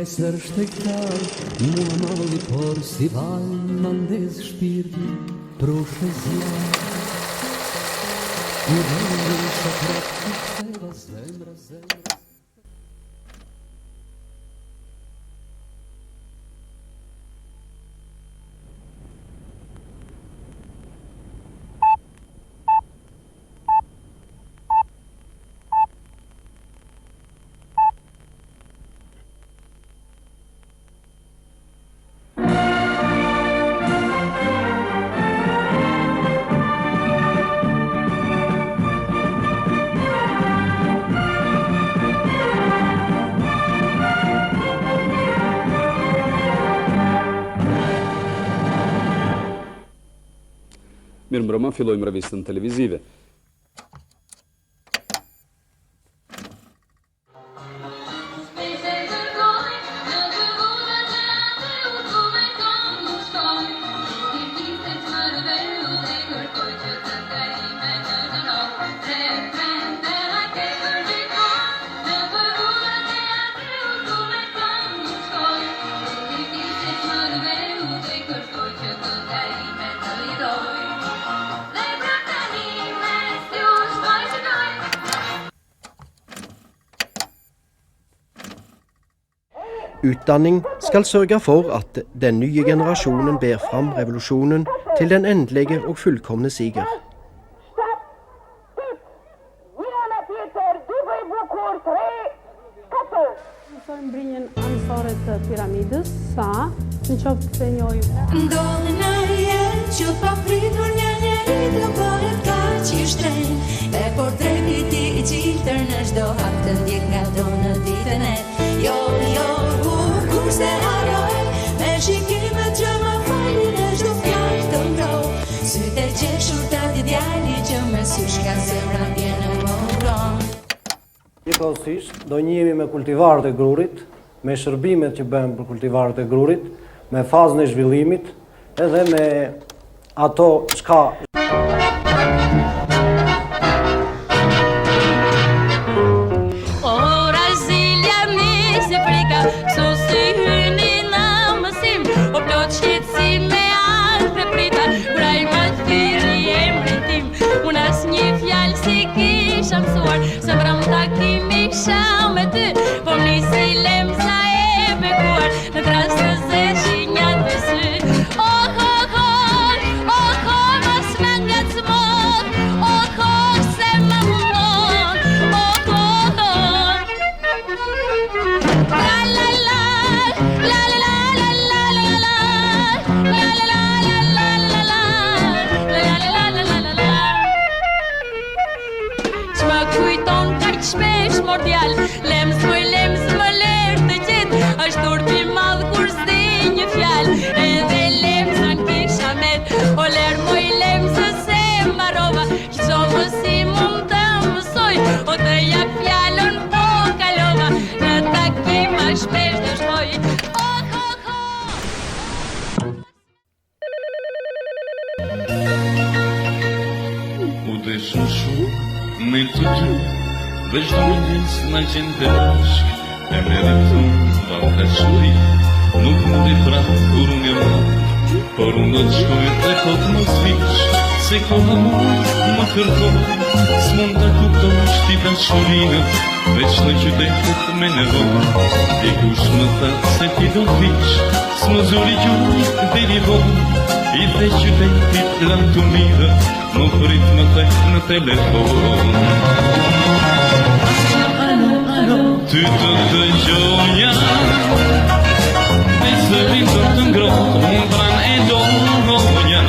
Nesër shtektar, mua malli por si val, më ndez shpirti, proshë zja. Një vendin shakrat, të zemra. Mirëmbrëma, fillojmë revistën televizive. Utdanning skal sørge for at den nye generasjonen ber fram revolusjonen til den endelige og fullkomne siger. Mbrinjen anësore të piramidës, sa në qoftë të njojë. Ndodhe në jetë që pa pritur një njeri të bëhet ka që i shtrenjë, e portretit ti i qiltër në shdo hap të ndjek nga do në ditën e. Jo, kur se haroj, me shikimet që më falin e shdo fjallë të mbroj, syte qeshur të djali që me sysh ka zemra bjenë më uron. Njëkohësisht, do njihemi me kultivarët e grurit, me shërbimet që bëhen për kultivarët e grurit, me fazën e zhvillimit, edhe me ato çka Vazhdo me disë në qenë të bashkë, e me dhe thunë valka shuri, nuk më di pratë kur unë jam lakë, por unë do të shkoj dhe kotë më zvishë, se koha më kërkoj, s'mund të kuptoj shtita shurinë, veç në qytetet me nevoj, dikush më thatë se ti do të vishë, s'më zuri gjurë dhe livoj, i dhe qytetit lanë të mirë, më prit më dhe në telefon. Ty të dëgjoja, dhe zërin të të ngrohë, unë pran e doja,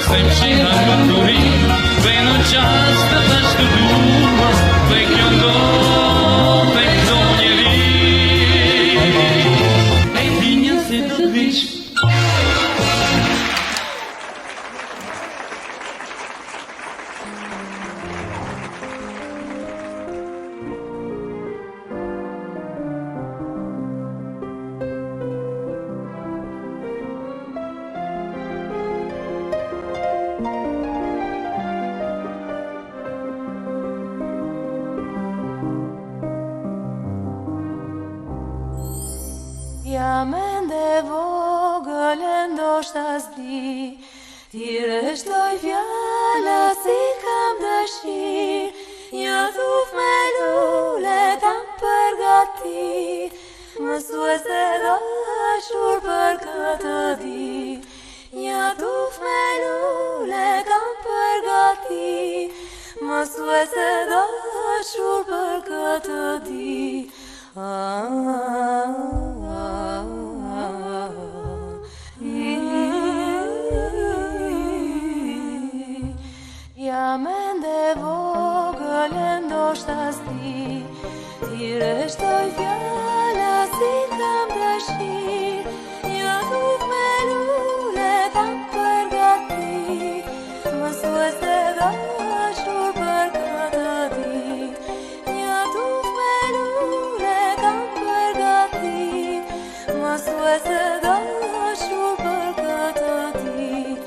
se më shira këturin, dhe në qas të tash të dua, dhe kjo do, dhe do një Jam ende vogël e ndoshta s'di, ti rështoj fjalla si kam dëshir, një thuf me lule kam përgatit, mësuese dashur për këtë dit. Një thuf me lule kam përgatit, mësuese dashur për këtë dit. Jam ende vogël e ndoshta s'di, ti rështoj fjalla si kam dëshir, një thuf me lule kam përgatit, mësuese dashur për këtë dit. Një thuf me lule kam përgatit, mësuese dashur për këtë dit.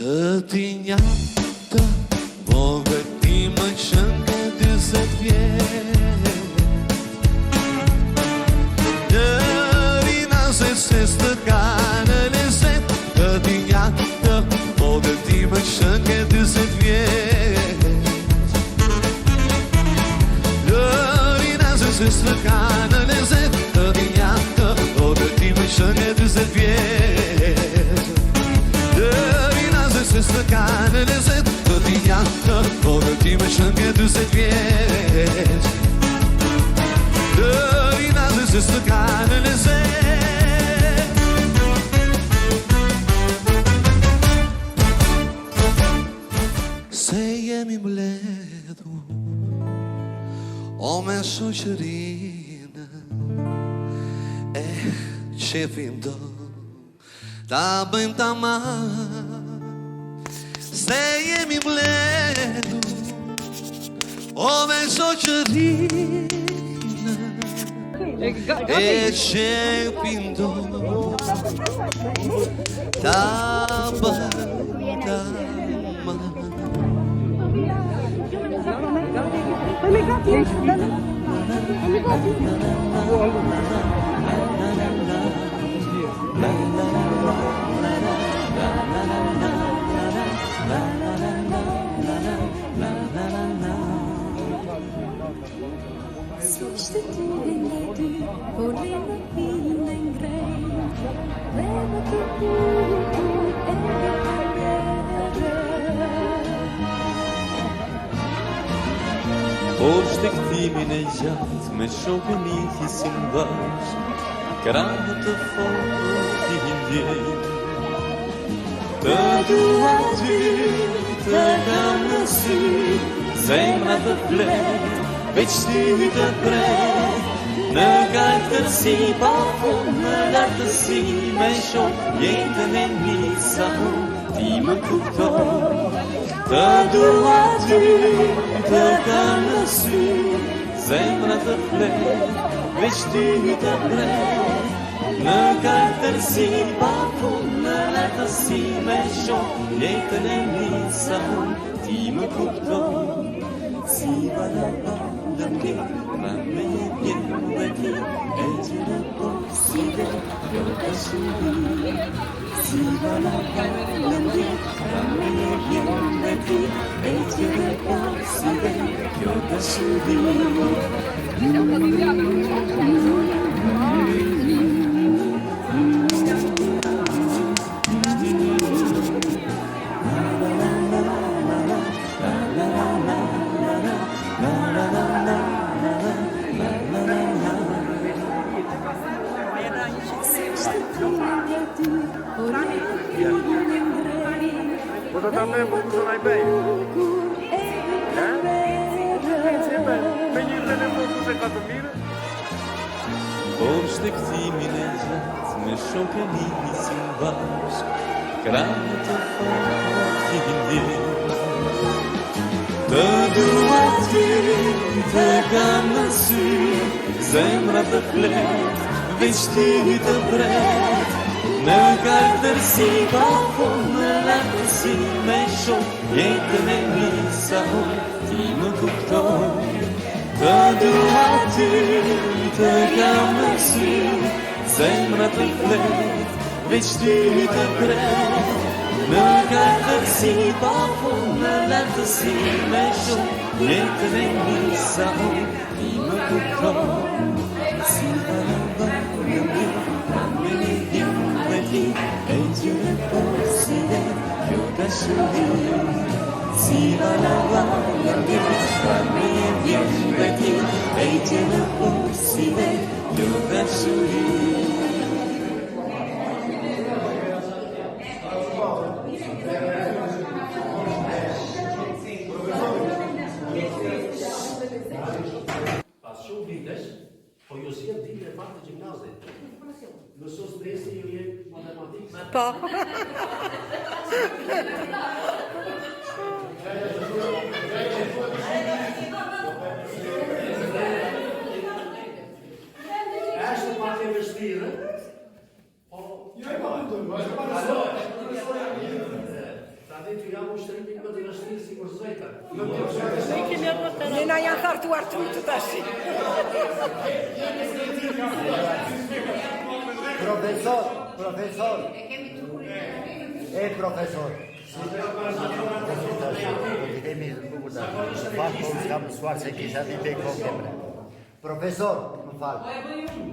Të tinja të vogël ti më shënke 20 vjet, Dërina se të kanë lezet. Të tinja të vogël ti më shënke 20 vjet, Dërina se të kanë lezet. Të tinja të vogël ti më shënke 20 vjet, se së kanë lezet. Të tinja të vogël ti më shënke 20 vjet, Dërina se së kanë lezet. Se jemi mbledhur o me shoqërinë, qefim do ta bëjmë tamam. Se jemi mbledhur o me shoqërinë, qefim do ta bëjmë tamam. Sishtë ty në ty, por le më hinë ngrej, dhe më të bukur e Por shtektimin e gjatë me shokën i hisin bashk, krahët të fortë i ndjej. Të dua ty, të kam në sy, zemra të flet, veç ty të pret. Në kaltërsi pa fund, në lartësi me shok, jetën e nisa unë, ti më kupton. Të dua ty, të kam në sy, zemra të flet, veç ty të pret. Në kaltërsi pa fund, në lartësi me shok, jetën e nisa unë, ti më kupton. Si vala pa lëmke, ma me jenë dhe ti, e që në po si dhe kjo të shuri. Si vala pa lëmke, ma me jenë dhe ti, e që në po si dhe kjo të shuri. Por të me më të nëjë bej. Me një të në më se ka të mire. Por shtektimin e gjatë me shokën i hisin bashk, krahët të fortë i ndjej. Të dua ty, të kam në sy, zemra të flet, veç ty të pret. Në kaltërsi bako në lartësi me shumë jetën e një sa ti më kupton. Të dua ty, të kam në sy, zemra të flet, veç ty të kret. Në kaltërsi bako në lartësi me shumë jetën e një sa ti më kupton. Si valava me një vjen dhe ti, e gjëre posile, kjo dashuri. Si valava me një vjen dhe ti, e gjëre posile, kjo dashuri. Shumë vitesh, po ju si e dite e faktë gjimnazit. Në sos dresi ju jetë matematikë. Po. Eshte pak e vështirë, po... Tani të jam ushtrimit më të vështirë si për zvejta. Njëna janë thartuar të tash. Profesor. E profesor. S'kam mësuar se kisha vite kokemre. Profesor, më falë.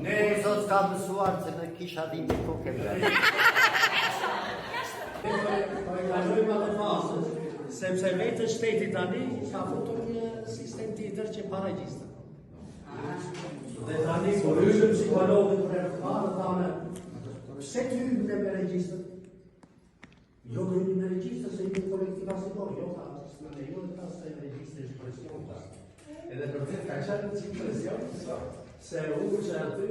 Profesor, s'kam mësuar se në kisha vite kokemre. Kalojmë atë fazën, sepse vetë shteti tani ka futur një sistem tjetër që paregjistër. Dhe tani po hyjëm psikologët për e parë thamë, pse të hyjmë me regjistër? Jo të hyjmë me regjistër se hyjmë kolektivacitor, jo ta në lejon ta se regjistër është presion ta. Edhe përtet ka qenë një presion, se u që aty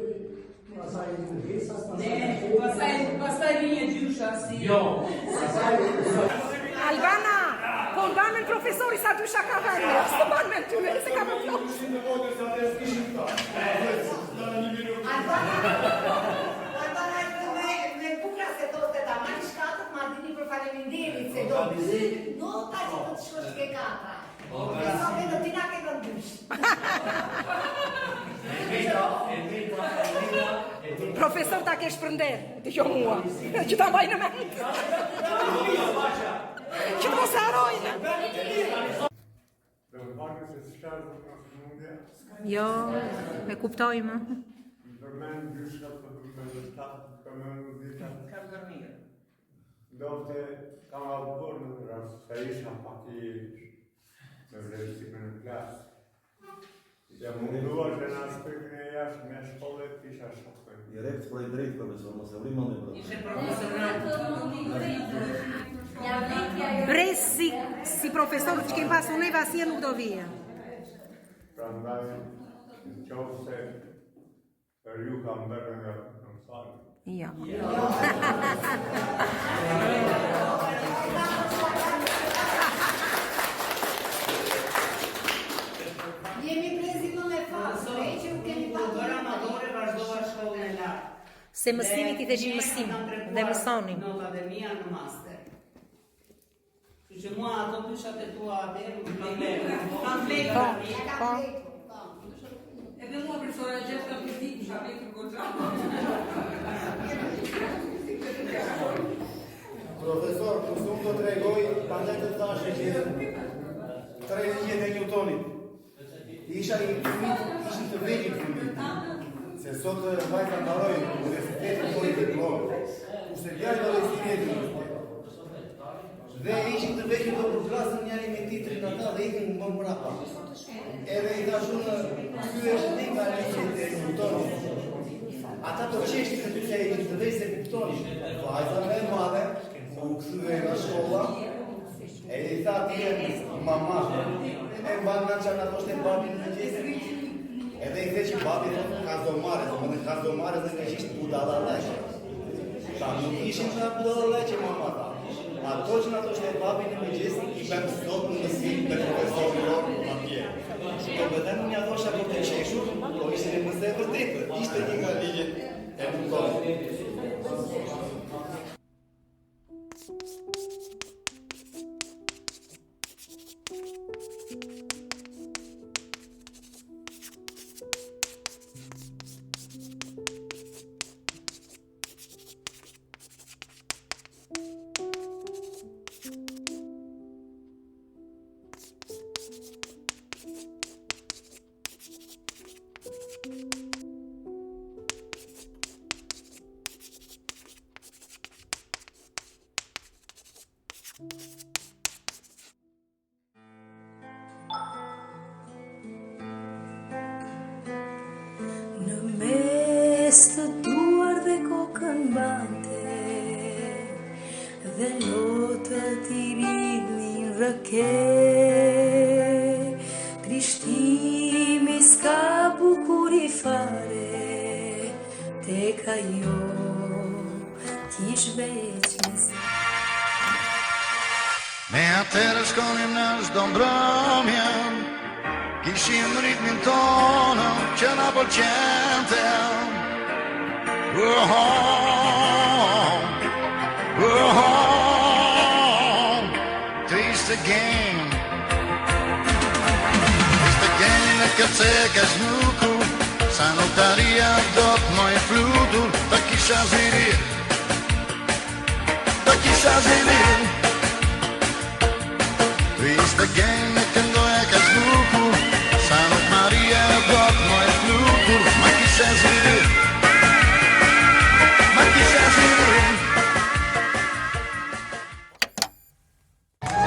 pasaj në gjesas, pasaj një gjysha si... Jo, pasaj... Albana, po ndanën profesori sa dysha ka vende, së banë me ty, se ka më flokë. Albana, me bukra se do të ta marrë shkatët, ma dini për faleminderit, se do të zy, nota që do të shkosh ke katra. E so me do tina ke këndysh. Profesor ta kesh përnder, të jo mua, që ta mbaj në mend. Që mos harojnë. Jo, e kuptojmë. Ndërmend gjyshat të shtatë, këmën muzikat. Kam dërmirë. Ndofte kam avur në rast, se isha pak i me vlerësime në klasë. Ja munduar që në aspektin e jashtë me shkollet kisha shokë. Direkt për e drejtë, profesor, mos e vrim në Ishe profesorat. Bres si profesor që kemë pasu neve asje nuk do vije. Pra ndaj, në qovë se për ju kam bërë nga në mësarë. Jo. Jemi prezinu me fasë, e që u kemi pa të amadore vazhdova shkollën e lartë. Se mësimit i të gjithë mësim dhe mësonim. Nota dhe mija në master. Që që mua ato pyshat e tua atërë, kam vlerë. Po. Edhe mua profesora gjithë kam përdi pysha vekër goqa. Profesor, kusum të tregoj, pandaj të thashe që 3 ligjet e Newtonit. Isha i fëmit, ishin të vejgjim fëmit. Se sot vajta mbaroj universitetin po i diplomë. Kurse djallë do investimetin. Dhe ishin të vejgjim do për klasën njëri me titrin ata dhe ikin më mrapa. Edhe i dashun ky është një nga ligjet e Newtonit. Ata të qeshtin e ty se i të vejgjë se kuptoni. Vajta me madhe, u këthyve nga shkolla, e i tha tjenë mama, e mbanë nga që në thoshtë e babin në gjesë. Edhe i the që babi thotë kazdomare, dhe në kazdomare dhe në gjishtë budala leqe. Ta nuk ishin nga budala leqe, mama tha. Ato që në thoshtë e babin në gjesë, i bëmë sot në mësim dhe profesori lorë në atje. Po bëdhen në një thosha për të qeshur, po ishte në mëse vërtetë, ishte një nga ligjet e Newtonit. Në mes të duar dhe kokën bante dhe lotët I ridhnin rëke, Krishtimi s'ka bukuri fare, tek ajo kish veç mes. Ne atëherë shkonim në çdo mbrëmje, kishim ritmin tonë që na pëlqente. Triste game në këtë ka zhnuku, sa notaria do të moj flutur, të kisha zirir, të kisha zirir. Triste game në këndoja ka zhnuku, sa notaria do të moj flutur, ma kisha zirir, ma kisha zirir. Thank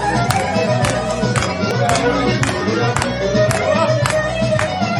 you.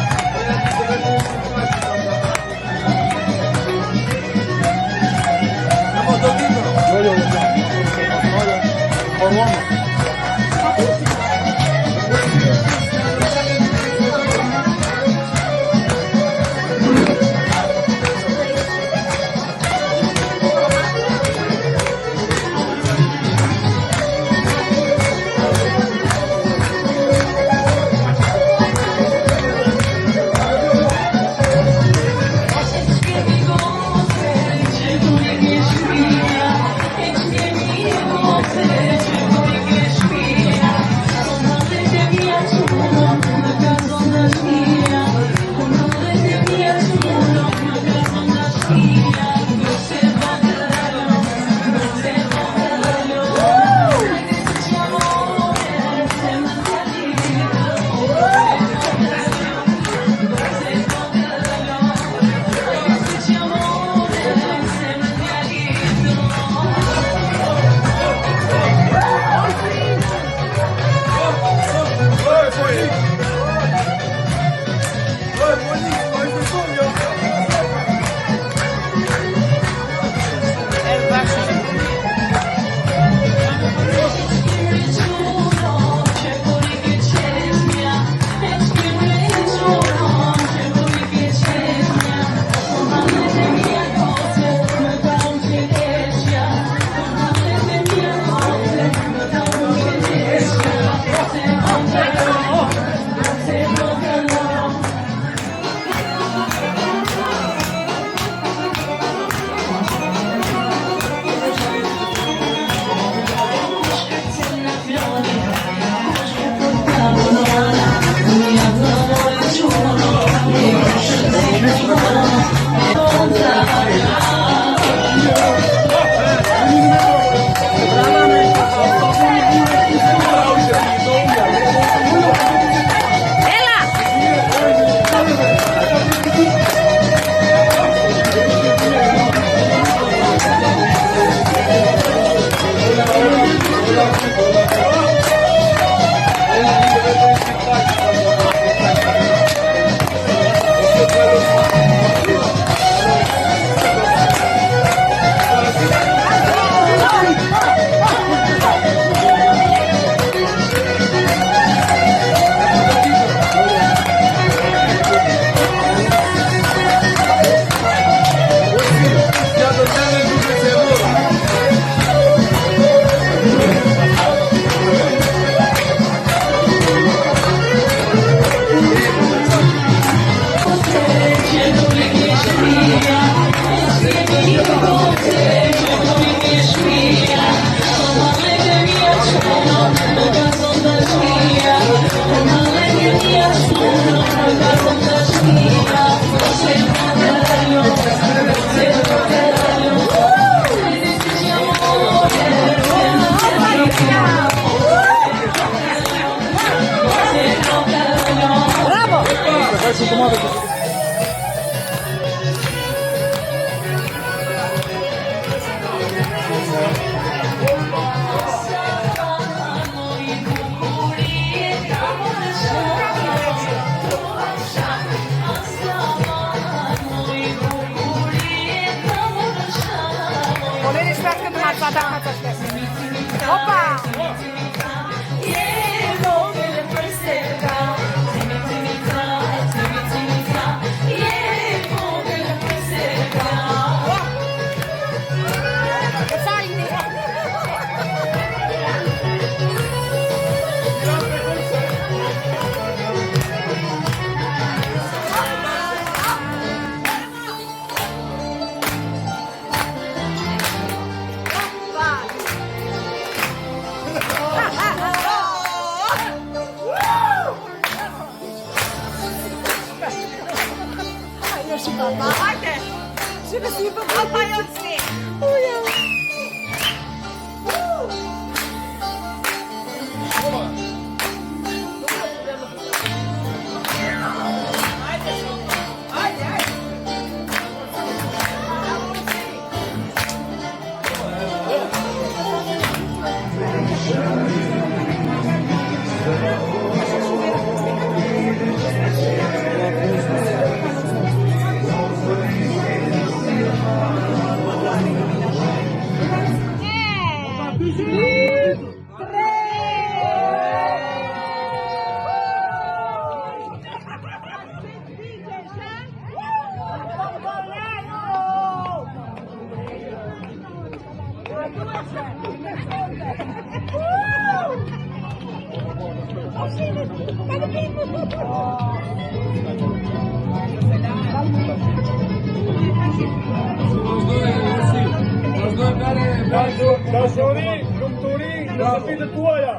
Dashuri, lumturi, në shtëpitë tuaja.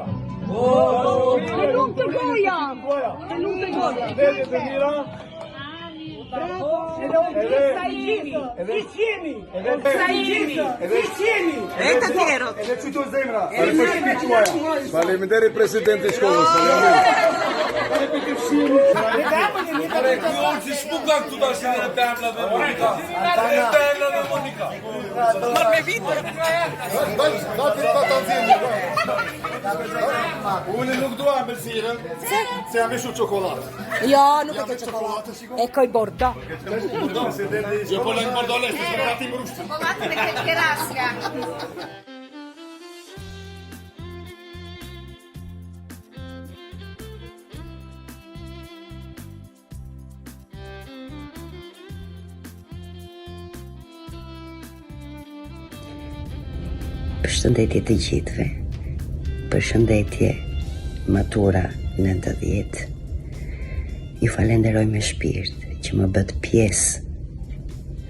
Të lumë të goja. Të lumë të goja. Dhe të mira. E të tjerët. Edhe qytu zemra. Faleminderit presidenti shkollës. Si shpuka këtu tash në temla dhe Monika. Temla dhe Monika. Mor me vitë. Unë nuk dua ambëlsirën, se jam vishu çokoladë. Jo, nuk e ke çokoladë. E koj bordo. Jo po lëng bordole, se për ati më rushtë. Po matë me këtë keraska. Përshëndetje të gjithëve. Përshëndetje matura 90. Ju falenderoj me shpirt që më bët pjesë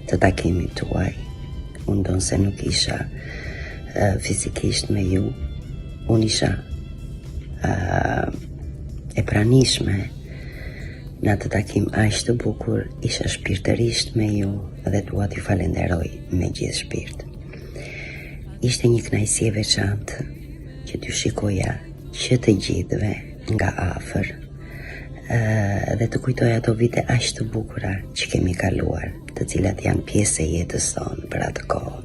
të takimit tuaj. Unë donë se nuk isha fizikisht me ju. Unë isha e pranishme në atë takim aq të bukur, isha shpirtërisht me ju dhe dua t'ju falenderoj me gjithë shpirt. Ishte një kënaqësi e veçantë që t'ju shikoja që të gjithëve nga afër dhe të kujtoj ato vite aq të bukura që kemi kaluar, të cilat janë pjesë e jetës tonë për atë kohë.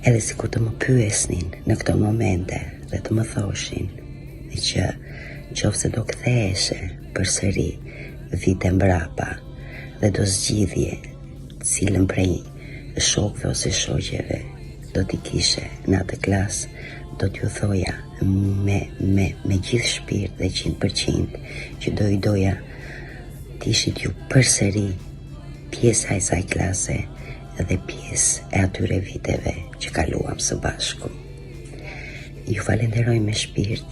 Edhe sikur të më pyesnin në këto momente dhe të më thoshin që qofse do ktheheshe përsëri vite mbrapa dhe do zgjidhje cilën prej shokëve ose shoqeve do t'i kishe në atë klasë, do t'ju thoja me gjithë shpirt dhe 100% që do i doja t'ishit ju përsëri pjesa e saj klase dhe pjesë e atyre viteve që kaluam së bashku. Ju falenderoj me shpirt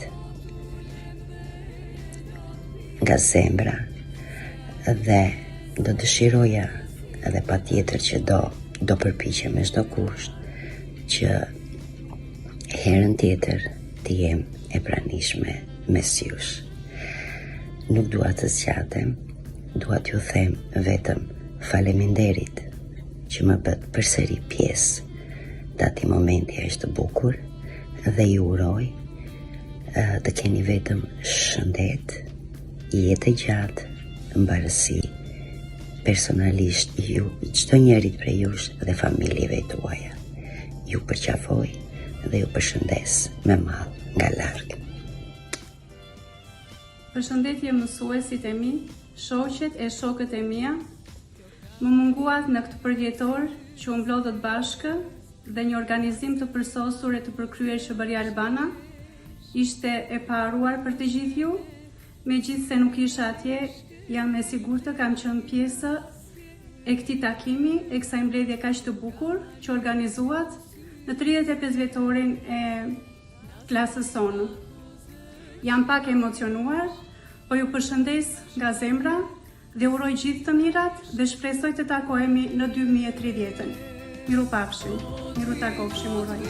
nga zemra dhe do dëshiroja edhe patjetër që do përpiqem me çdo kusht që herën tjetër të jem e pranishme mes jush. Nuk dua të zgjatem, dua t'ju them vetëm faleminderit që më bët përsëri pjesë ati momenti është bukur dhe ju uroj të keni vetëm shëndet, jetë gjatë, mbarësi, personalisht ju, çdo njerit prej jush dhe familjeve tuaja. Ju përqafoj dhe ju përshëndes me madh nga larg. Përshëndetje mësuesit e mi, shoqet e shokët e mia. Më munguat në këtë përjetor që u mblodhët bashkë dhe një organizim të përsosur e të përkryer Shëbëria Albana ishte e paruar për të gjithë ju. Megjithse nuk isha atje, jam e sigurtë kam qenë pjesë e këtij takimi, e kësaj mbledhje kaq të bukur që organizuat në 35 vjetorin e klasës sonë. Jam pak emocionuar, po ju përshëndes nga zemra dhe uroj gjithë të mirat dhe shpresoj të takohemi në 2030. Miru pafshim, miru takofshim uroj.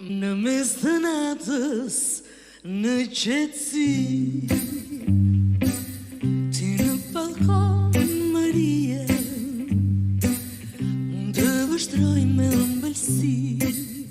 Në mes të natës, në qetësi, ti në balkon më rije, unë të vështroj me ëmbëlsi.